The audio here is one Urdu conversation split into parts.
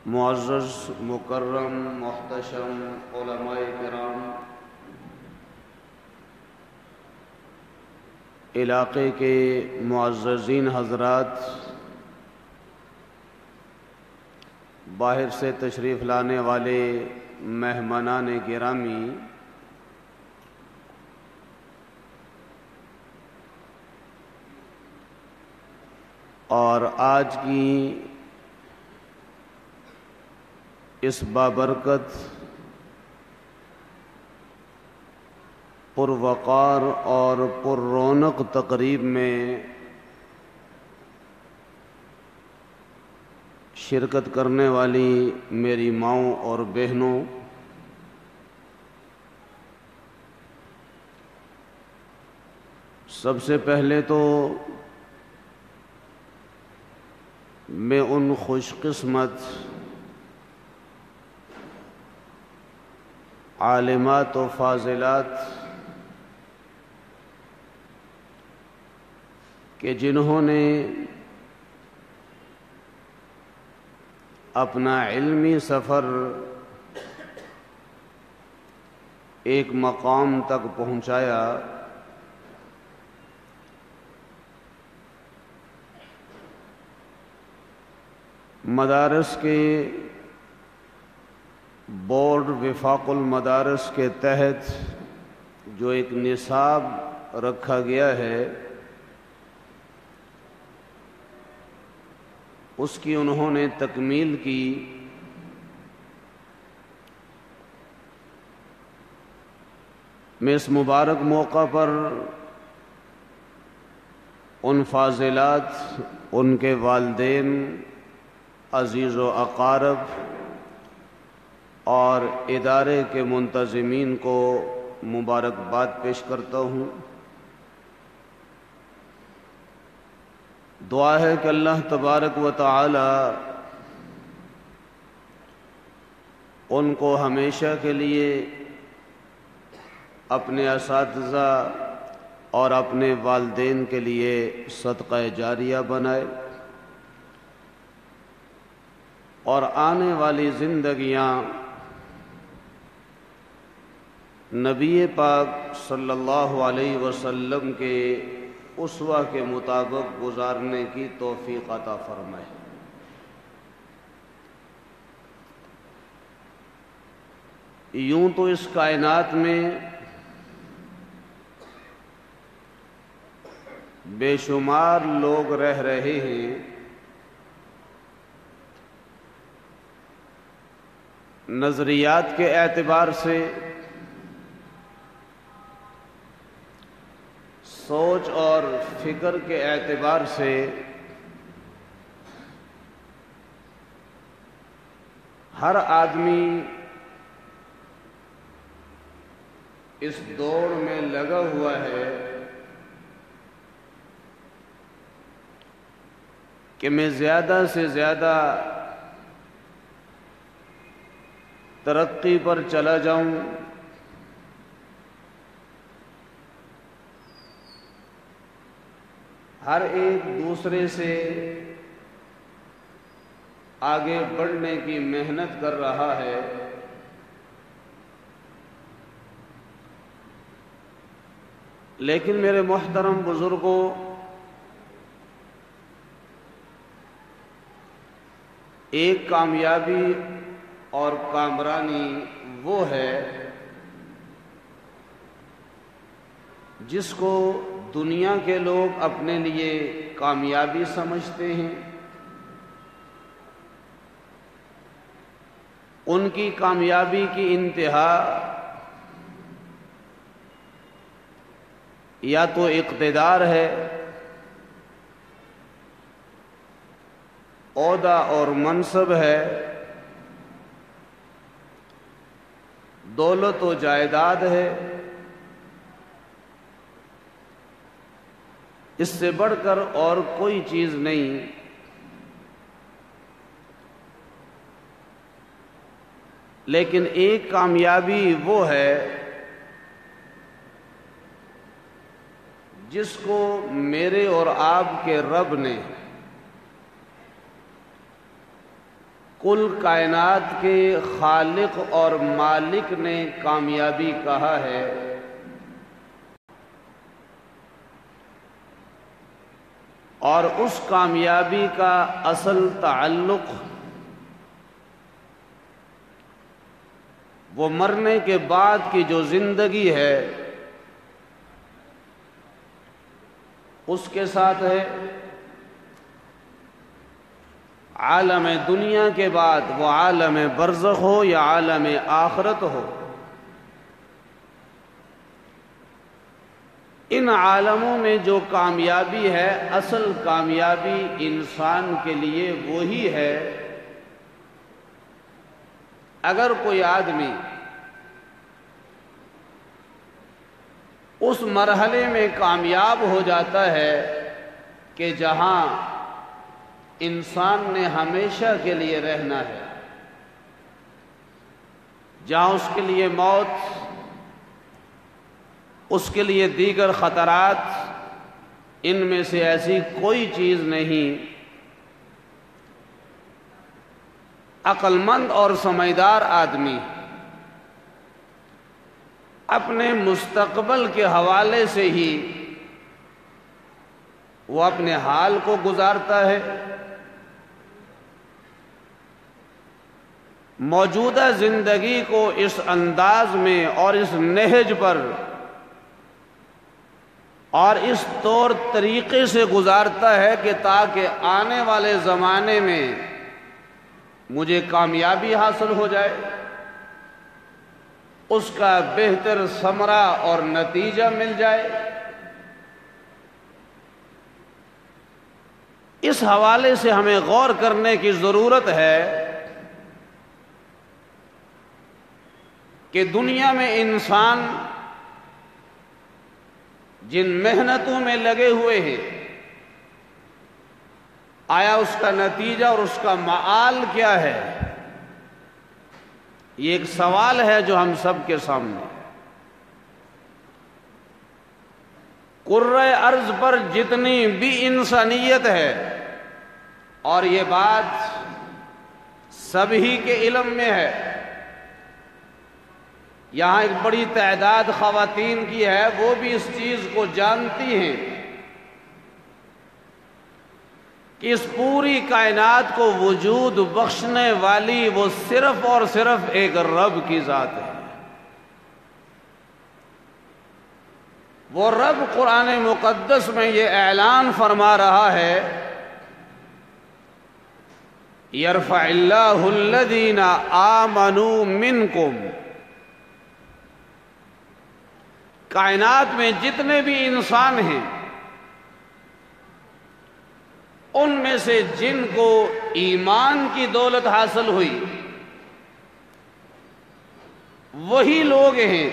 معزز مکرم محتشم علماء کرام، علاقے کے معززین حضرات، باہر سے تشریف لانے والے مہمانان گرامی، اور آج کی اس بابرکت پروقار اور پر رونق تقریب میں شرکت کرنے والی میری ماؤں اور بہنوں، سب سے پہلے تو میں ان خوش قسمت عالمات و فاضلات کہ جنہوں نے اپنا علمی سفر ایک مقام تک پہنچایا، مدارس کے بورڈ وفاق المدارس کے تحت جو ایک نصاب رکھا گیا ہے، اس کی انہوں نے تکمیل کی۔ میں اس مبارک موقع پر ان فاضلات، ان کے والدین، عزیز و اقارب اور ادارے کے منتظمین کو مبارکباد پیش کرتا ہوں۔ دعا ہے کہ اللہ تبارک و تعالی ان کو ہمیشہ کے لیے اپنے اساتذہ اور اپنے والدین کے لیے صدقہ جاریہ بنائے، اور آنے والی زندگیاں نبی پاک صلی اللہ علیہ وسلم کے اسوہ کے مطابق گزارنے کی توفیق عطا فرمائے۔ یوں تو اس کائنات میں بے شمار لوگ رہ رہے ہیں، نظریات کے اعتبار سے، سوچ اور فکر کے اعتبار سے، ہر آدمی اس دوڑ میں لگا ہوا ہے کہ میں زیادہ سے زیادہ ترقی پر چلا جاؤں، ہر ایک دوسرے سے آگے بڑھنے کی محنت کر رہا ہے، لیکن میرے محترم بزرگوں، ایک کامیابی اور کامرانی وہ ہے جس کو دنیا کے لوگ اپنے لیے کامیابی سمجھتے ہیں۔ ان کی کامیابی کی انتہا یا تو اقتدار ہے، عہدہ اور منصب ہے، دولت و جائیداد ہے، اس سے بڑھ کر اور کوئی چیز نہیں۔ لیکن ایک کامیابی وہ ہے جس کو میرے اور آپ کے رب نے کل کائنات کے خالق اور مالک نے کامیابی کہا ہے اور اس کامیابی کا اصل تعلق وہ مرنے کے بعد کی جو زندگی ہے اس کے ساتھ ہے۔ عالم دنیا کے بعد وہ عالم برزخ ہو یا عالم آخرت ہو، ان عالموں میں جو کامیابی ہے، اصل کامیابی انسان کے لیے وہی ہے اگر کوئی آدمی اس مرحلے میں کامیاب ہو جاتا ہے کہ جہاں انسان نے ہمیشہ کے لیے رہنا ہے، جہاں اس کے لیے موت، اس کے لیے دیگر خطرات، ان میں سے ایسی کوئی چیز نہیں۔ عقل مند اور سمجھدار آدمی اپنے مستقبل کے حوالے سے ہی وہ اپنے حال کو گزارتا ہے، موجودہ زندگی کو اس انداز میں اور اس نہج پر اور اس طور طریقے سے گزارتا ہے کہ تاکہ آنے والے زمانے میں مجھے کامیابی حاصل ہو جائے، اس کا بہتر ثمرہ اور نتیجہ مل جائے۔ اس حوالے سے ہمیں غور کرنے کی ضرورت ہے کہ دنیا میں انسان جن محنتوں میں لگے ہوئے ہیں، آیا اس کا نتیجہ اور اس کا معال کیا ہے؟ یہ ایک سوال ہے جو ہم سب کے سامنے ہے۔ کرۂ ارض پر جتنی بھی انسانیت ہے، اور یہ بات سبھی کے علم میں ہے، یہاں ایک بڑی تعداد خواتین کی ہے، وہ بھی اس چیز کو جانتی ہیں کہ اس پوری کائنات کو وجود بخشنے والی وہ صرف اور صرف ایک رب کی ذات ہے۔ وہ رب قرآن مقدس میں یہ اعلان فرما رہا ہے، یرفع اللہ الذین آمنوا منکم، کائنات میں جتنے بھی انسان ہیں ان میں سے جن کو ایمان کی دولت حاصل ہوئی وہی لوگ ہیں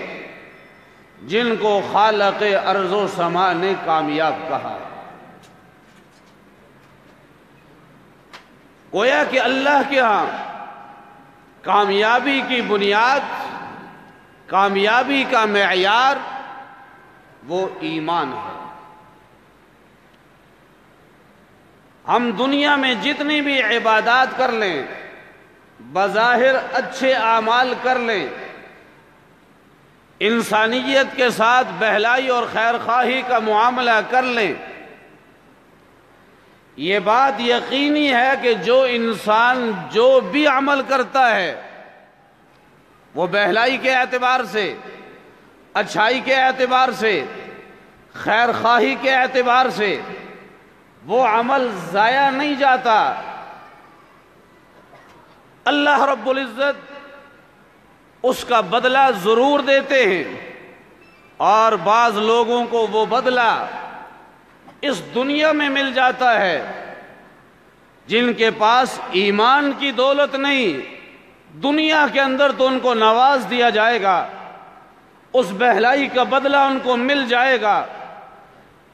جن کو خالق ارض و سما نے کامیاب کہا۔ گویا کہ اللہ کے ہاں کامیابی کی بنیاد، کامیابی کا معیار وہ ایمان ہے۔ ہم دنیا میں جتنی بھی عبادات کر لیں، بظاہر اچھے اعمال کر لیں، انسانیت کے ساتھ بہلائی اور خیر خواہی کا معاملہ کر لیں، یہ بات یقینی ہے کہ جو انسان جو بھی عمل کرتا ہے وہ بہلائی کے اعتبار سے، اچھائی کے اعتبار سے، خیر خواہی کے اعتبار سے وہ عمل ضائع نہیں جاتا۔ اللہ رب العزت اس کا بدلہ ضرور دیتے ہیں، اور بعض لوگوں کو وہ بدلہ اس دنیا میں مل جاتا ہے جن کے پاس ایمان کی دولت نہیں، دنیا کے اندر تو ان کو نواز دیا جائے گا، اس بہلائی کا بدلہ ان کو مل جائے گا،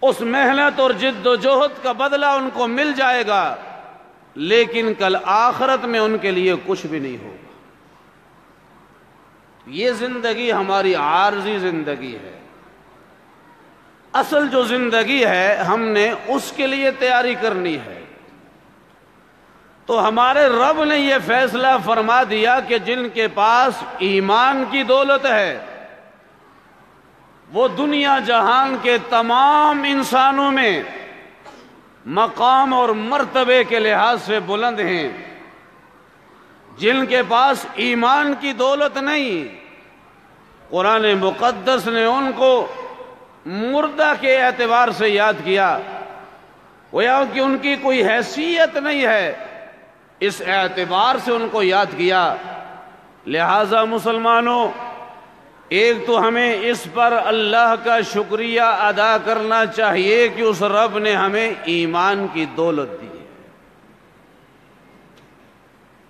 اس محنت اور جد و جہد کا بدلہ ان کو مل جائے گا، لیکن کل آخرت میں ان کے لیے کچھ بھی نہیں ہوگا۔ یہ زندگی ہماری عارضی زندگی ہے۔ اصل جو زندگی ہے ہم نے اس کے لیے تیاری کرنی ہے۔ تو ہمارے رب نے یہ فیصلہ فرما دیا کہ جن کے پاس ایمان کی دولت ہے وہ دنیا جہان کے تمام انسانوں میں مقام اور مرتبے کے لحاظ سے بلند ہیں. جن کے پاس ایمان کی دولت نہیں، قرآن مقدس نے ان کو مردہ کے اعتبار سے یاد کیا، گویا کہ ان کی کوئی حیثیت نہیں ہے، اس اعتبار سے ان کو یاد کیا. لہذا مسلمانوں، ایک تو ہمیں اس پر اللہ کا شکریہ ادا کرنا چاہیے کہ اس رب نے ہمیں ایمان کی دولت دی ہے،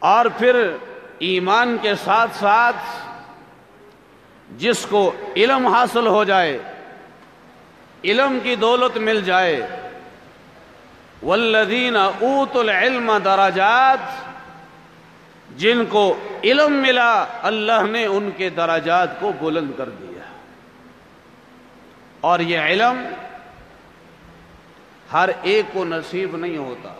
اور پھر ایمان کے ساتھ ساتھ جس کو علم حاصل ہو جائے، علم کی دولت مل جائے، والذین اوتوا العلم درجات، جن کو علم ملا اللہ نے ان کے درجات کو بلند کر دیا. اور یہ علم ہر ایک کو نصیب نہیں ہوتا.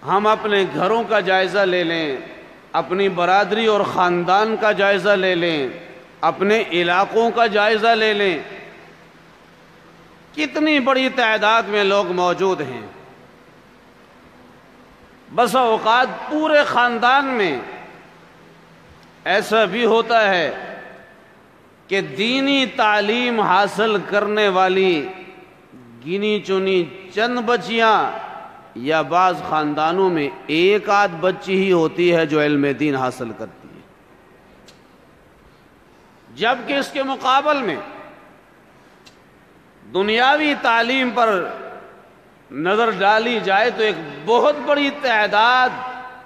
ہم اپنے گھروں کا جائزہ لے لیں، اپنی برادری اور خاندان کا جائزہ لے لیں، اپنے علاقوں کا جائزہ لے لیں، کتنی بڑی تعداد میں لوگ موجود ہیں. بس اوقات پورے خاندان میں ایسا بھی ہوتا ہے کہ دینی تعلیم حاصل کرنے والی گنی چنی چند بچیاں، یا بعض خاندانوں میں ایک آدھ بچی ہی ہوتی ہے جو علم دین حاصل کرتی ہے، جبکہ اس کے مقابل میں دنیاوی تعلیم پر نظر ڈالی جائے تو ایک بہت بڑی تعداد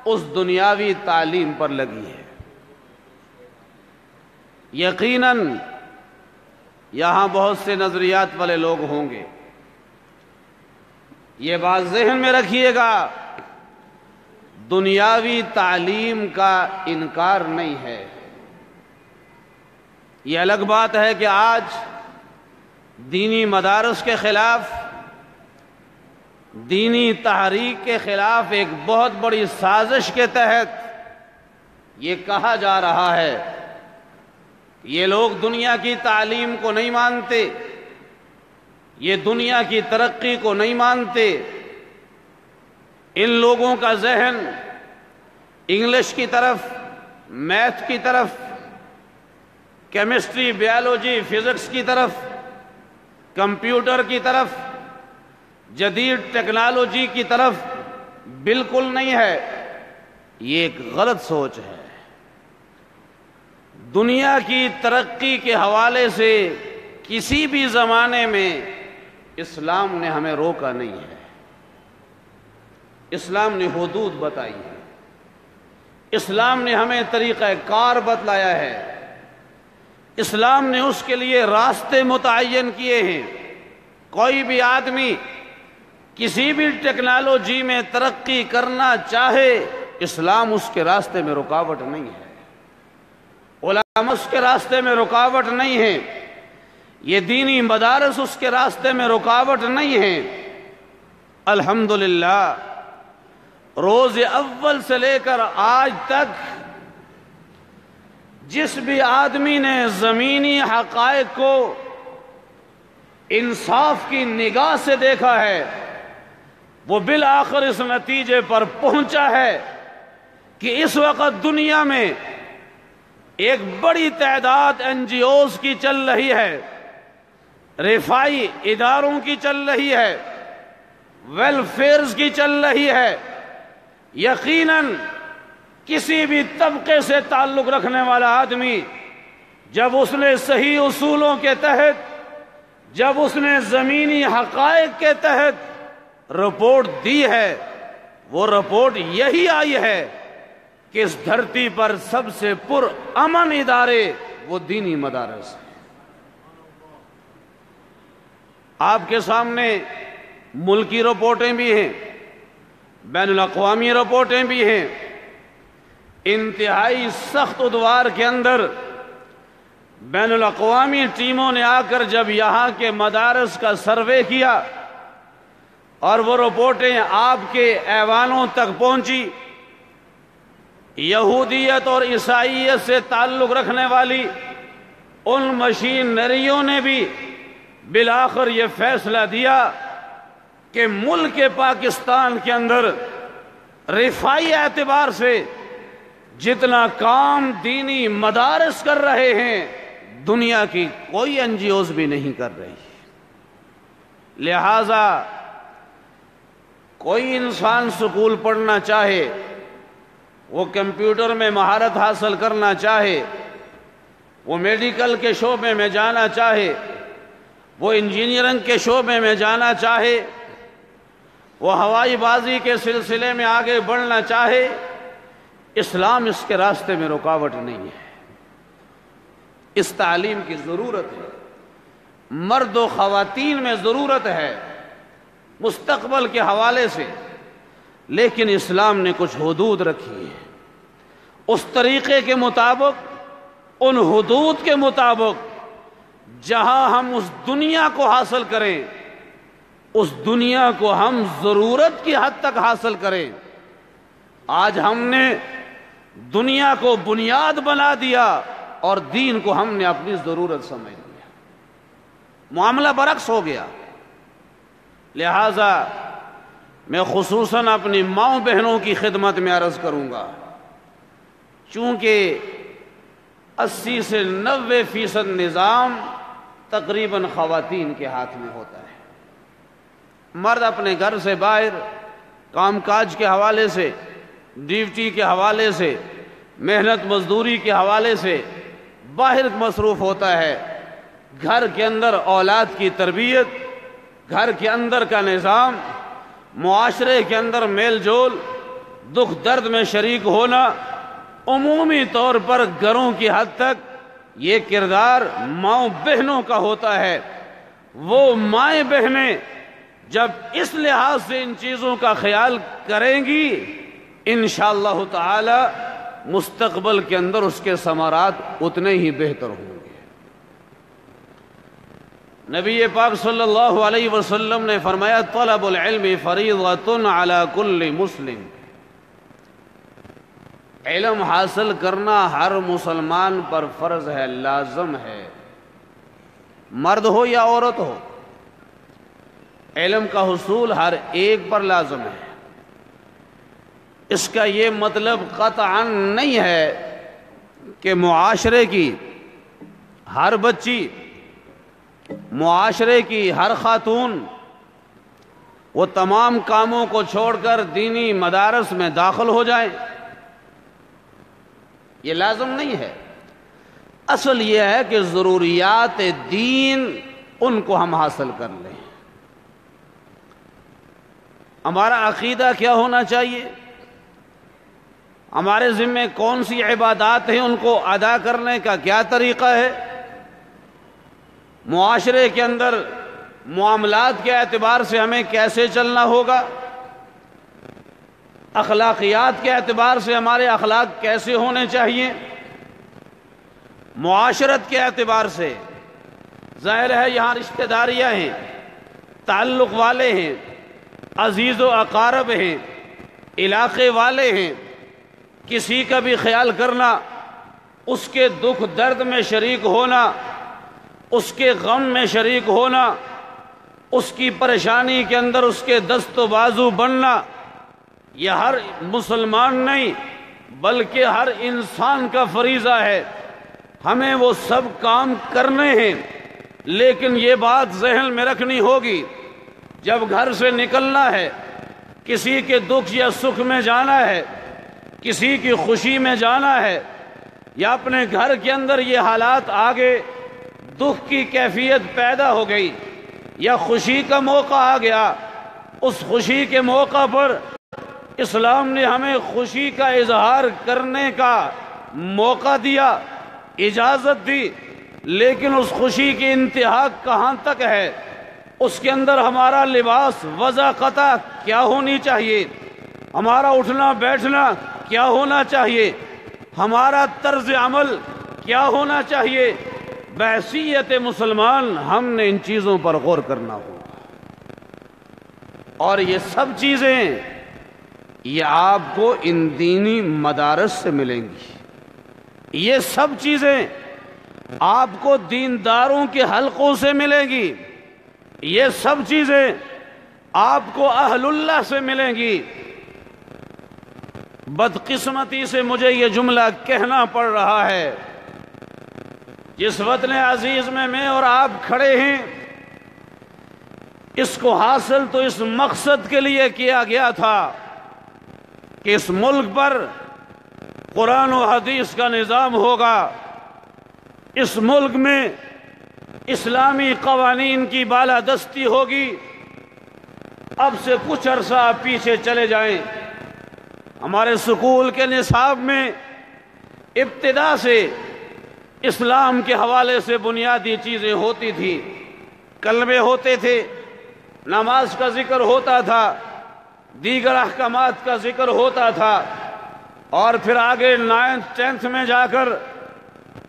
اس دنیاوی تعلیم پر لگی ہے. یقیناً یہاں بہت سے نظریات والے لوگ ہوں گے، یہ بات ذہن میں رکھیے گا، دنیاوی تعلیم کا انکار نہیں ہے. یہ الگ بات ہے کہ آج دینی مدارس کے خلاف، دینی تحریک کے خلاف ایک بہت بڑی سازش کے تحت یہ کہا جا رہا ہے یہ لوگ دنیا کی تعلیم کو نہیں مانتے، یہ دنیا کی ترقی کو نہیں مانتے، ان لوگوں کا ذہن انگلش کی طرف، میتھ کی طرف، کیمسٹری، بیالوجی، فزکس کی طرف، کمپیوٹر کی طرف، جدید ٹیکنالوجی کی طرف بالکل نہیں ہے. یہ ایک غلط سوچ ہے. دنیا کی ترقی کے حوالے سے کسی بھی زمانے میں اسلام نے ہمیں روکا نہیں ہے. اسلام نے حدود بتائی ہے، اسلام نے ہمیں طریقہ کار بتلایا ہے، اسلام نے اس کے لیے راستے متعین کیے ہیں. کوئی بھی آدمی کسی بھی ٹیکنالوجی میں ترقی کرنا چاہے، اسلام اس کے راستے میں رکاوٹ نہیں ہے، علماء اس کے راستے میں رکاوٹ نہیں ہے، یہ دینی مدارس اس کے راستے میں رکاوٹ نہیں ہے. الحمدللہ روز اول سے لے کر آج تک جس بھی آدمی نے زمینی حقائق کو انصاف کی نگاہ سے دیکھا ہے، وہ بالآخر اس نتیجے پر پہنچا ہے کہ اس وقت دنیا میں ایک بڑی تعداد این جی اوز کی چل رہی ہے، رفاہی اداروں کی چل رہی ہے، ویلفیئرز کی چل رہی ہے. یقیناً کسی بھی طبقے سے تعلق رکھنے والا آدمی جب اس نے صحیح اصولوں کے تحت، جب اس نے زمینی حقائق کے تحت رپورٹ دی ہے، وہ رپورٹ یہی آئی ہے کہ اس دھرتی پر سب سے پر امن ادارے وہ دینی مدارس ہیں. آپ کے سامنے ملکی رپورٹیں بھی ہیں، بین الاقوامی رپورٹیں بھی ہیں. انتہائی سخت ادوار کے اندر بین الاقوامی ٹیموں نے آ کر جب یہاں کے مدارس کا سروے کیا اور وہ رپورٹیں آپ کے ایوانوں تک پہنچی۔ یہودیت اور عیسائیت سے تعلق رکھنے والی ان مشینریوں نے بھی بالآخر یہ فیصلہ دیا کہ ملک پاکستان کے اندر رفاعی اعتبار سے جتنا کام دینی مدارس کر رہے ہیں دنیا کی کوئی این جی اوز بھی نہیں کر رہی۔ لہذا کوئی انسان سکول پڑھنا چاہے، وہ کمپیوٹر میں مہارت حاصل کرنا چاہے، وہ میڈیکل کے شعبے میں جانا چاہے، وہ انجینئرنگ کے شعبے میں جانا چاہے، وہ ہوائی بازی کے سلسلے میں آگے بڑھنا چاہے، اسلام اس کے راستے میں رکاوٹ نہیں ہے۔ اس تعلیم کی ضرورت ہے، مرد و خواتین میں ضرورت ہے مستقبل کے حوالے سے، لیکن اسلام نے کچھ حدود رکھی ہے۔ اس طریقے کے مطابق، ان حدود کے مطابق جہاں ہم اس دنیا کو حاصل کریں، اس دنیا کو ہم ضرورت کی حد تک حاصل کریں۔ آج ہم نے دنیا کو بنیاد بنا دیا اور دین کو ہم نے اپنی ضرورت سمجھ لیا، معاملہ برعکس ہو گیا۔ لہذا میں خصوصاً اپنی ماؤں بہنوں کی خدمت میں عرض کروں گا، چونکہ 80 سے 90% نظام تقریباً خواتین کے ہاتھ میں ہوتا ہے۔ مرد اپنے گھر سے باہر کام کاج کے حوالے سے، ڈیوٹی کے حوالے سے، محنت مزدوری کے حوالے سے باہر مصروف ہوتا ہے۔ گھر کے اندر اولاد کی تربیت، گھر کے اندر کا نظام، معاشرے کے اندر میل جول، دکھ درد میں شریک ہونا، عمومی طور پر گھروں کی حد تک یہ کردار ماؤں بہنوں کا ہوتا ہے۔ وہ مائیں بہنیں جب اس لحاظ سے ان چیزوں کا خیال کریں گی، انشاءاللہ تعالی مستقبل کے اندر اس کے ثمرات اتنے ہی بہتر ہوں گے۔ نبی پاک صلی اللہ علیہ وسلم نے فرمایا، طلب العلم فریضۃ علی کل مسلم، علم حاصل کرنا ہر مسلمان پر فرض ہے، لازم ہے، مرد ہو یا عورت ہو، علم کا حصول ہر ایک پر لازم ہے۔ اس کا یہ مطلب قطعاً نہیں ہے کہ معاشرے کی ہر بچی، معاشرے کی ہر خاتون وہ تمام کاموں کو چھوڑ کر دینی مدارس میں داخل ہو جائیں، یہ لازم نہیں ہے۔ اصل یہ ہے کہ ضروریات دین ان کو ہم حاصل کر لیں۔ ہمارا عقیدہ کیا ہونا چاہیے، ہمارے ذمے کون سی عبادات ہیں، ان کو ادا کرنے کا کیا طریقہ ہے، معاشرے کے اندر معاملات کے اعتبار سے ہمیں کیسے چلنا ہوگا، اخلاقیات کے اعتبار سے ہمارے اخلاق کیسے ہونے چاہیے، معاشرت کے اعتبار سے ظاہر ہے یہاں رشتہ داریاں ہیں، تعلق والے ہیں، عزیز و اقارب ہیں، علاقے والے ہیں، کسی کا بھی خیال کرنا، اس کے دکھ درد میں شریک ہونا، اس کے غم میں شریک ہونا، اس کی پریشانی کے اندر اس کے دست و بازو بننا، یہ ہر مسلمان نہیں بلکہ ہر انسان کا فریضہ ہے۔ ہمیں وہ سب کام کرنے ہیں، لیکن یہ بات ذہن میں رکھنی ہوگی، جب گھر سے نکلنا ہے، کسی کے دکھ یا سکھ میں جانا ہے، کسی کی خوشی میں جانا ہے، یا اپنے گھر کے اندر یہ حالات آگے دکھ کی کیفیت پیدا ہو گئی یا خوشی کا موقع آ گیا، اس خوشی کے موقع پر اسلام نے ہمیں خوشی کا اظہار کرنے کا موقع دیا، اجازت دی، لیکن اس خوشی کی انتہا کہاں تک ہے، اس کے اندر ہمارا لباس وضاقتہ کیا ہونی چاہیے، ہمارا اٹھنا بیٹھنا کیا ہونا چاہیے، ہمارا طرز عمل کیا ہونا چاہیے۔ بحیثیت مسلمان ہم نے ان چیزوں پر غور کرنا ہوگا، اور یہ سب چیزیں یہ آپ کو ان دینی مدارس سے ملیں گی، یہ سب چیزیں آپ کو دینداروں کے حلقوں سے ملیں گی، یہ سب چیزیں آپ کو اہل اللہ سے ملیں گی۔ بدقسمتی سے مجھے یہ جملہ کہنا پڑ رہا ہے، جس وطن عزیز میں اور آپ کھڑے ہیں، اس کو حاصل تو اس مقصد کے لیے کیا گیا تھا کہ اس ملک پر قرآن و حدیث کا نظام ہوگا، اس ملک میں اسلامی قوانین کی بالادستی ہوگی۔ اب سے کچھ عرصہ آپ پیچھے چلے جائیں، ہمارے سکول کے نصاب میں ابتدا سے اسلام کے حوالے سے بنیادی چیزیں ہوتی تھیں، کلمے ہوتے تھے، نماز کا ذکر ہوتا تھا، دیگر احکامات کا ذکر ہوتا تھا، اور پھر آگے 9th 10th میں جا کر،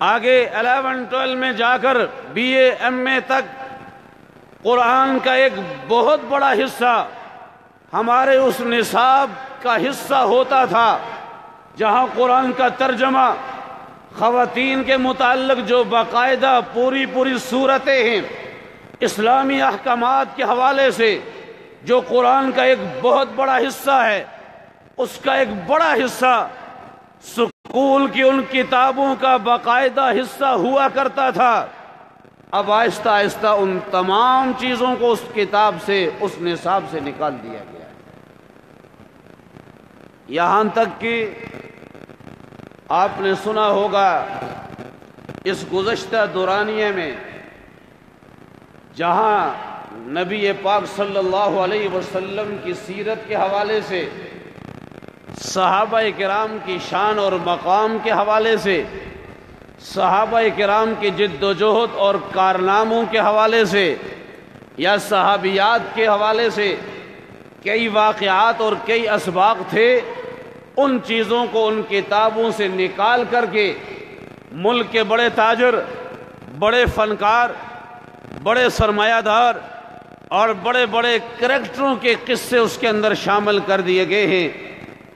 آگے 11 12 میں جا کر BA MA تک قرآن کا ایک بہت بڑا حصہ ہمارے اس نصاب کا حصہ ہوتا تھا، جہاں قرآن کا ترجمہ خواتین کے متعلق جو باقاعدہ پوری صورتیں ہیں اسلامی احکامات کے حوالے سے، جو قرآن کا ایک بہت بڑا حصہ ہے، اس کا ایک بڑا حصہ سکول کی ان کتابوں کا باقاعدہ حصہ ہوا کرتا تھا۔ اب آہستہ آہستہ ان تمام چیزوں کو اس کتاب سے، اس نصاب سے نکال دیا گیا ہے، یہاں تک کہ آپ نے سنا ہوگا اس گزشتہ دورانیے میں جہاں نبی پاک صلی اللہ علیہ وسلم کی سیرت کے حوالے سے، صحابہ کرام کی شان اور مقام کے حوالے سے، صحابہ کرام کی جد و جہد اور کارناموں کے حوالے سے، یا صحابیات کے حوالے سے کئی واقعات اور کئی اسباق تھے، ان چیزوں کو ان کتابوں سے نکال کر کے ملک کے بڑے تاجر، بڑے فنکار، بڑے سرمایہ دار اور بڑے بڑے کریکٹروں کے قصے اس کے اندر شامل کر دیے گئے ہیں۔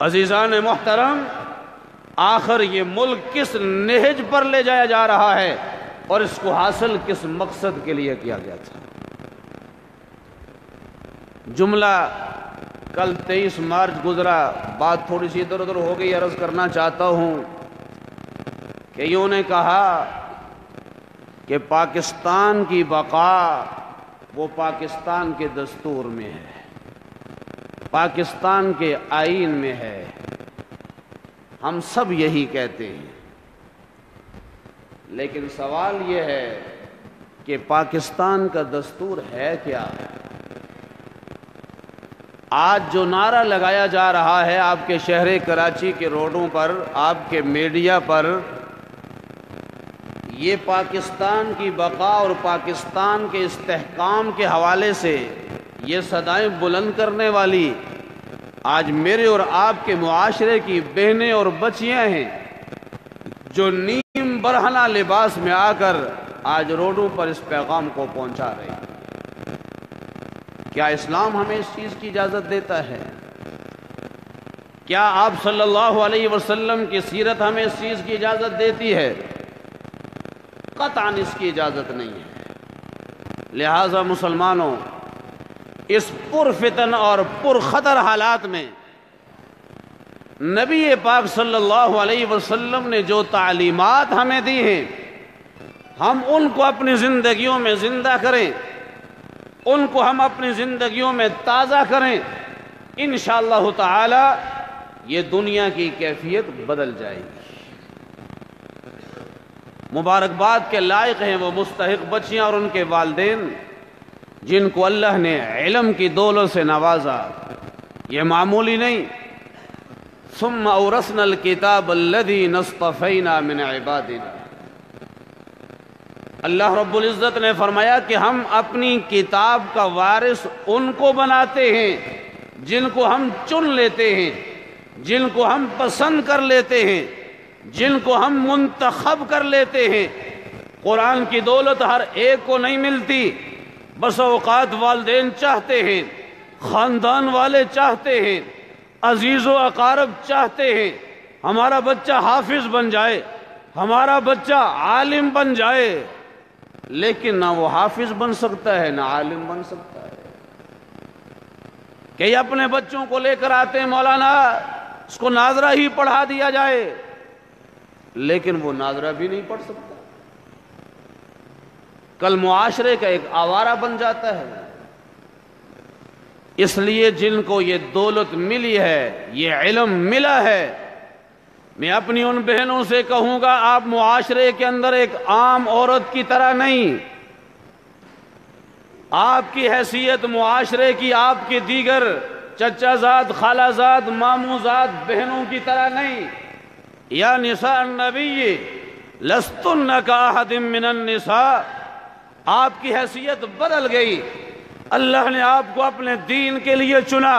عزیزان محترم، آخر یہ ملک کس نہج پر لے جایا جا رہا ہے اور اس کو حاصل کس مقصد کے لیے کیا گیا تھا؟ جملہ کل 23 مارچ گزرا، بات تھوڑی سی ادھر ادھر ہو گئی، عرض کرنا چاہتا ہوں کہ یوں نے کہا کہ پاکستان کی بقا وہ پاکستان کے دستور میں ہے، پاکستان کے آئین میں ہے، ہم سب یہی کہتے ہیں، لیکن سوال یہ ہے کہ پاکستان کا دستور ہے کیا؟ آج جو نعرہ لگایا جا رہا ہے آپ کے شہر کراچی کے روڈوں پر، آپ کے میڈیا پر، یہ پاکستان کی بقا اور پاکستان کے استحکام کے حوالے سے یہ صدائیں بلند کرنے والی آج میرے اور آپ کے معاشرے کی بہنیں اور بچیاں ہیں، جو نیم برہنہ لباس میں آ کر آج روڈوں پر اس پیغام کو پہنچا رہے ہیں۔ کیا اسلام ہمیں اس چیز کی اجازت دیتا ہے؟ کیا آپ صلی اللہ علیہ وسلم کی سیرت ہمیں اس چیز کی اجازت دیتی ہے؟ قطعاً اس کی اجازت نہیں ہے۔ لہذا مسلمانوں، اس پرفتن اور پرخطر حالات میں نبی پاک صلی اللہ علیہ وسلم نے جو تعلیمات ہمیں دی ہیں، ہم ان کو اپنی زندگیوں میں زندہ کریں، ان کو ہم اپنی زندگیوں میں تازہ کریں، انشاءاللہ تعالی یہ دنیا کی کیفیت بدل جائے گی۔ مبارکباد کے لائق ہیں وہ مستحق بچیاں اور ان کے والدین جن کو اللہ نے علم کی دولت سے نوازا، یہ معمولی نہیں۔ ثم اورثنا الکتاب الذین اصطفینا من عبادنا، اللہ رب العزت نے فرمایا کہ ہم اپنی کتاب کا وارث ان کو بناتے ہیں جن کو ہم چن لیتے ہیں، جن کو ہم پسند کر لیتے ہیں، جن کو ہم منتخب کر لیتے ہیں۔ قرآن کی دولت ہر ایک کو نہیں ملتی، بس اوقات والدین چاہتے ہیں خاندان والے چاہتے ہیں، عزیز و اقارب چاہتے ہیں ہمارا بچہ حافظ بن جائے، ہمارا بچہ عالم بن جائے، لیکن نہ وہ حافظ بن سکتا ہے نہ عالم بن سکتا ہے۔ کہ یہ اپنے بچوں کو لے کر آتے ہیں، مولانا اس کو ناظرہ ہی پڑھا دیا جائے، لیکن وہ ناظرہ بھی نہیں پڑھ سکتا، کل معاشرے کا ایک آوارہ بن جاتا ہے۔ اس لیے جن کو یہ دولت ملی ہے، یہ علم ملا ہے، میں اپنی ان بہنوں سے کہوں گا آپ معاشرے کے اندر ایک عام عورت کی طرح نہیں، آپ کی حیثیت معاشرے کی آپ کی دیگر چچا زاد، خالہ زاد، ماموں زاد بہنوں کی طرح نہیں۔ یا نساء النبی لستن کاحد من النساء، آپ کی حیثیت بدل گئی، اللہ نے آپ کو اپنے دین کے لیے چنا،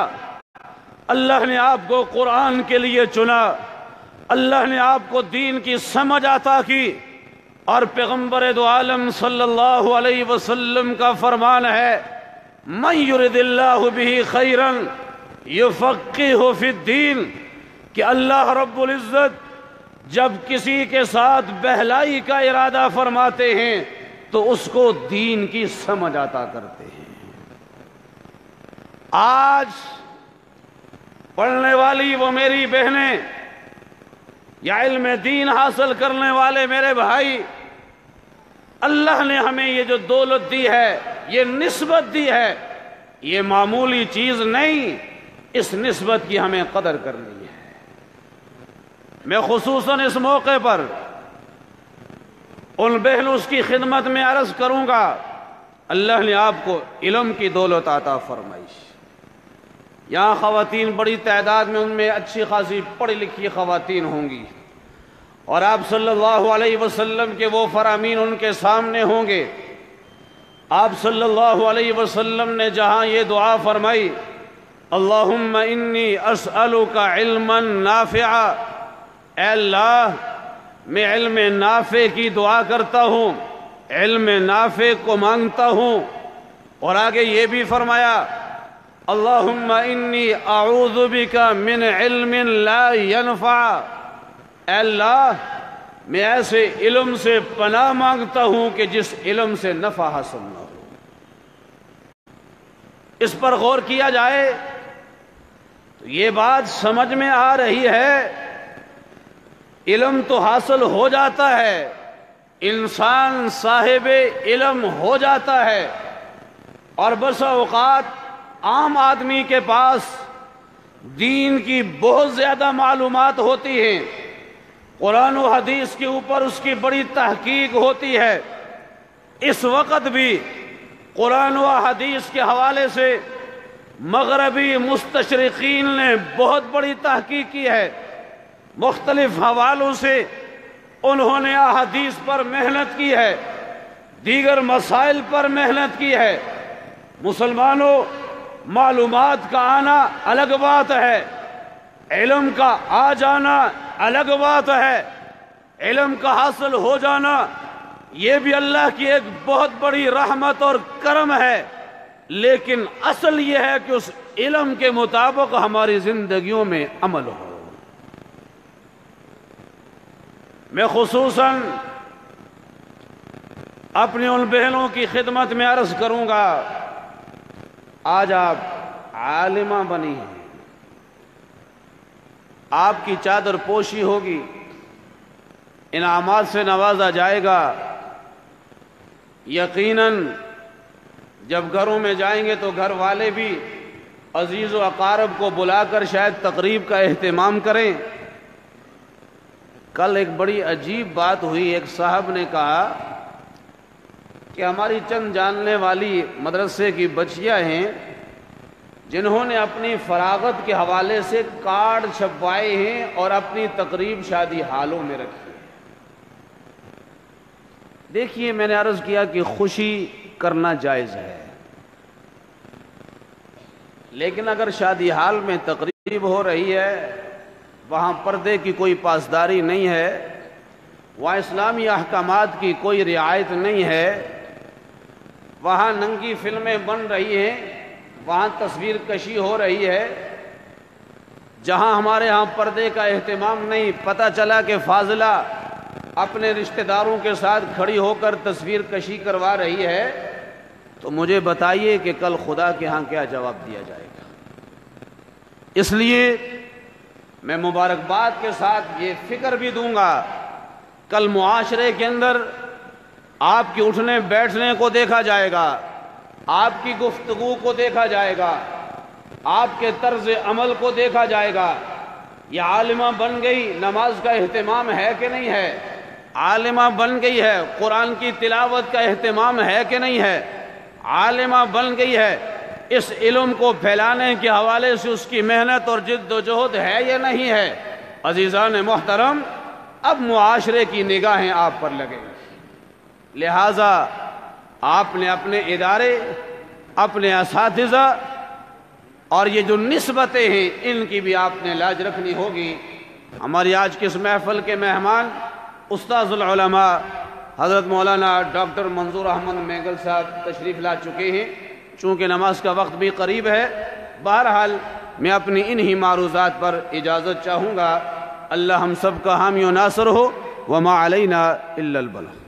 اللہ نے آپ کو قرآن کے لیے چنا، اللہ نے آپ کو دین کی سمجھ عطا کی، اور پیغمبر دو عالم صلی اللہ علیہ وسلم کا فرمان ہے من یرد اللہ بہ خیرا یفقہہ فی الدین، کہ اللہ رب العزت جب کسی کے ساتھ بہلائی کا ارادہ فرماتے ہیں تو اس کو دین کی سمجھ عطا کرتے ہیں۔ آج پڑھنے والی وہ میری بہنیں یا علم دین حاصل کرنے والے میرے بھائی، اللہ نے ہمیں یہ جو دولت دی ہے، یہ نسبت دی ہے، یہ معمولی چیز نہیں، اس نسبت کی ہمیں قدر کرنی ہے۔ میں خصوصاً اس موقع پر ان بہنوں کی خدمت میں عرض کروں گا، اللہ نے آپ کو علم کی دولت عطا فرمائی۔ یہاں خواتین بڑی تعداد میں، ان میں اچھی خاصی پڑھی لکھی خواتین ہوں گی، اور آپ صلی اللہ علیہ وسلم کے وہ فرامین ان کے سامنے ہوں گے۔ آپ صلی اللہ علیہ وسلم نے جہاں یہ دعا فرمائی، اللہم انی اسألک علما نافعا، اے اللہ میں علم نافع کی دعا کرتا ہوں، علم نافع کو مانگتا ہوں، اور آگے یہ بھی فرمایا اللہم انی اعوذ بک من علم لا ینفع، اے اللہ میں ایسے علم سے پناہ مانگتا ہوں کہ جس علم سے نفع حاصل نہ ہو۔ اس پر غور کیا جائے تو یہ بات سمجھ میں آ رہی ہے، علم تو حاصل ہو جاتا ہے، انسان صاحب علم ہو جاتا ہے، اور بسا اوقات عام آدمی کے پاس دین کی بہت زیادہ معلومات ہوتی ہیں، قرآن و حدیث کے اوپر اس کی بڑی تحقیق ہوتی ہے۔ اس وقت بھی قرآن و حدیث کے حوالے سے مغربی مستشرقین نے بہت بڑی تحقیق کی ہے، مختلف حوالوں سے انہوں نے احادیث پر محنت کی ہے، دیگر مسائل پر محنت کی ہے۔ مسلمانوں، معلومات کا آنا الگ بات ہے، علم کا آ جانا الگ بات ہے، علم کا حاصل ہو جانا یہ بھی اللہ کی ایک بہت بڑی رحمت اور کرم ہے، لیکن اصل یہ ہے کہ اس علم کے مطابق ہماری زندگیوں میں عمل ہو۔ میں خصوصاً اپنی ان بہنوں کی خدمت میں عرض کروں گا، آج آپ عالمہ بنی ہیں، آپ کی چادر پوشی ہوگی، انعامات سے نوازا جائے گا، یقیناً جب گھروں میں جائیں گے تو گھر والے بھی عزیز و اقارب کو بلا کر شاید تقریب کا اہتمام کریں۔ کل ایک بڑی عجیب بات ہوئی، ایک صاحب نے کہا کہ ہماری چند جاننے والی مدرسے کی بچیاں ہیں جنہوں نے اپنی فراغت کے حوالے سے کارڈ چھپوائے ہیں اور اپنی تقریب شادی حالوں میں رکھی ہے۔ دیکھیے، میں نے عرض کیا کہ خوشی کرنا جائز ہے، لیکن اگر شادی حال میں تقریب ہو رہی ہے، وہاں پردے کی کوئی پاسداری نہیں ہے، وہاں اسلامی احکامات کی کوئی رعایت نہیں ہے، وہاں ننگی فلمیں بن رہی ہیں، وہاں تصویر کشی ہو رہی ہے، جہاں ہمارے ہاں پردے کا اہتمام نہیں، پتہ چلا کہ فاضلہ اپنے رشتہ داروں کے ساتھ کھڑی ہو کر تصویر کشی کروا رہی ہے، تو مجھے بتائیے کہ کل خدا کے ہاں کیا جواب دیا جائے گا۔ اس لیے میں مبارکباد کے ساتھ یہ فکر بھی دوں گا، کل معاشرے کے اندر آپ کی اٹھنے بیٹھنے کو دیکھا جائے گا، آپ کی گفتگو کو دیکھا جائے گا، آپ کے طرز عمل کو دیکھا جائے گا۔ یہ عالمہ بن گئی، نماز کا اہتمام ہے کہ نہیں ہے؟ عالمہ بن گئی ہے، قرآن کی تلاوت کا اہتمام ہے کہ نہیں ہے؟ عالمہ بن گئی ہے، اس علم کو پھیلانے کے حوالے سے اس کی محنت اور جد و جہد ہے یا نہیں ہے؟ عزیزان محترم، اب معاشرے کی نگاہیں آپ پر لگیں، لہٰذا آپ نے اپنے ادارے، اپنے اساتذہ اور یہ جو نسبتیں ہیں ان کی بھی آپ نے لاج رکھنی ہوگی۔ ہماری آج کی اس محفل کے مہمان استاذ العلماء حضرت مولانا ڈاکٹر منظور احمد مینگل صاحب تشریف لا چکے ہیں، چونکہ نماز کا وقت بھی قریب ہے۔ بہرحال میں اپنی انہی معروضات پر اجازت چاہوں گا۔ اللہ ہم سب کا حامی و ناصر ہو، وما علینا الا البلاغ۔